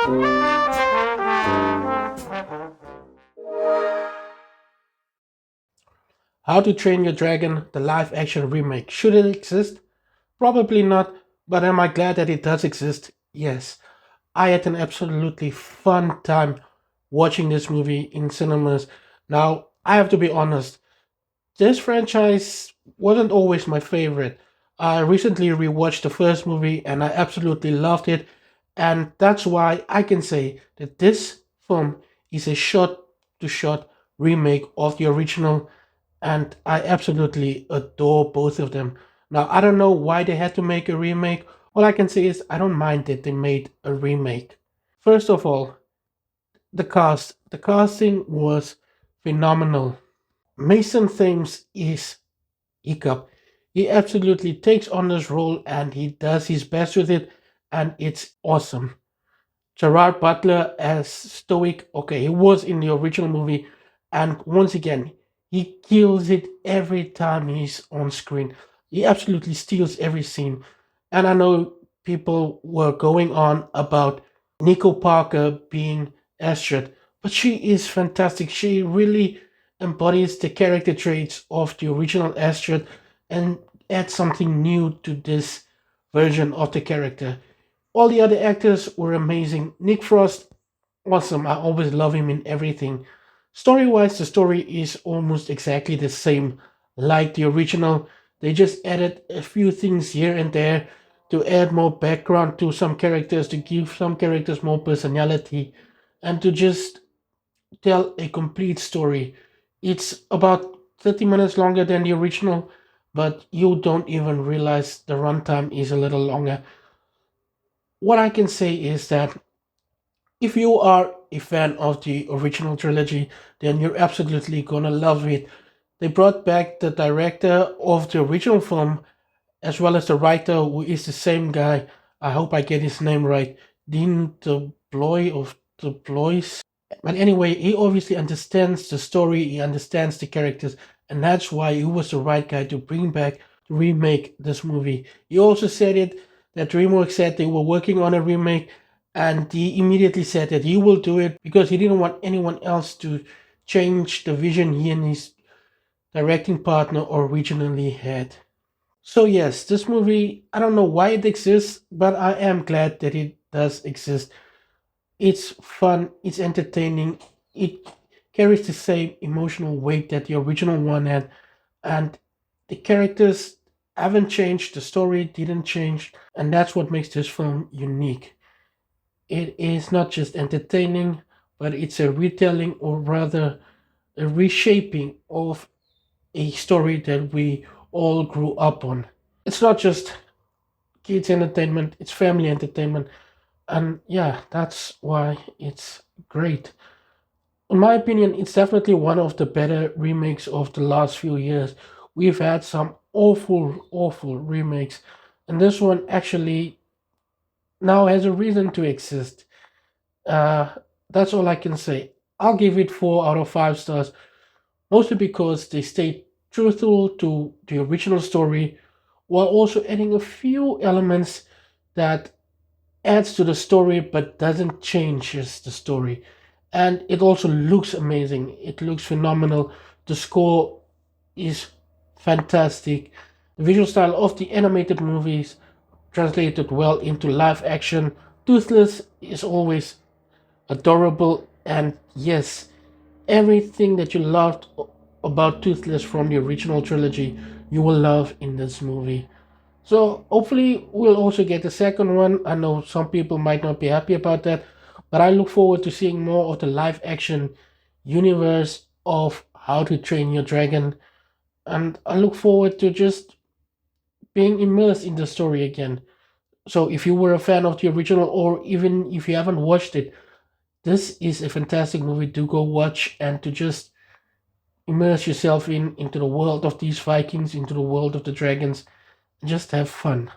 How to Train Your Dragon, the live action remake. Should it exist? Probably not, but am I glad that it does exist? Yes. I had an absolutely fun time watching this movie in cinemas. Now, I have to be honest, this franchise wasn't always my favorite. I recently rewatched the first movie and I absolutely loved it, and that's why I can say that this film is a shot to shot remake of the original, and I absolutely adore both of them. Now, I don't know why they had to make a remake. All I can say is I don't mind that they made a remake. First of all, the cast. The casting was phenomenal. Mason Thames is Hiccup. He absolutely takes on this role and he does his best with it, and it's awesome. Gerard Butler as Stoic, okay, he was in the original movie, and once again, he kills it every time he's on screen. He absolutely steals every scene. And I know people were going on about Nico Parker being Astrid, but she is fantastic. She really embodies the character traits of the original Astrid and adds something new to this version of the character. All the other actors were amazing. Nick Frost, awesome. I always love him in everything. Story wise, the story is almost exactly the same like the original. They just added a few things here and there to add more background to some characters, to give some characters more personality, and to just tell a complete story. It's about 30 minutes longer than the original, but you don't even realize the runtime is a little longer. What I can say is that if you are a fan of the original trilogy, then you're absolutely gonna love it. They brought back the director of the original film as well as the writer, who is the same guy. I hope I get his name right. Dean de Bloy of the Blois. But anyway, he obviously understands the story, he understands the characters, and that's why he was the right guy to bring back to remake this movie. He also said it that DreamWorks said they were working on a remake, and he immediately said that he will do it because he didn't want anyone else to change the vision he and his directing partner originally had. So yes, this movie, I don't know why it exists, but I am glad that it does exist. It's fun, it's entertaining, it carries the same emotional weight that the original one had, and the characters haven't changed, the story didn't change, and that's what makes this film unique. It is not just entertaining, but it's a retelling, or rather a reshaping of a story that we all grew up on. It's not just kids entertainment, it's family entertainment, and yeah, that's why it's great. In my opinion, it's definitely one of the better remakes of the last few years. We've had some awful remakes, and this one actually now has a reason to exist. Uh, that's all I can say. I'll give it 4 out of 5 stars, mostly because they stayed truthful to the original story while also adding a few elements that adds to the story but doesn't changes the story. And it also looks amazing. It looks phenomenal. The score is fantastic. The visual style of the animated movies translated well into live action. Toothless is always adorable, and yes, everything that you loved about Toothless from the original trilogy, you will love in this movie. So hopefully we'll also get the second one. I know some people might not be happy about that, but I look forward to seeing more of the live action universe of How to Train Your Dragon, and I look forward to just being immersed in the story again. So if you were a fan of the original, or even if you haven't watched it, this is a fantastic movie to go watch and to just immerse yourself into the world of these Vikings, into the world of the dragons, and just have fun.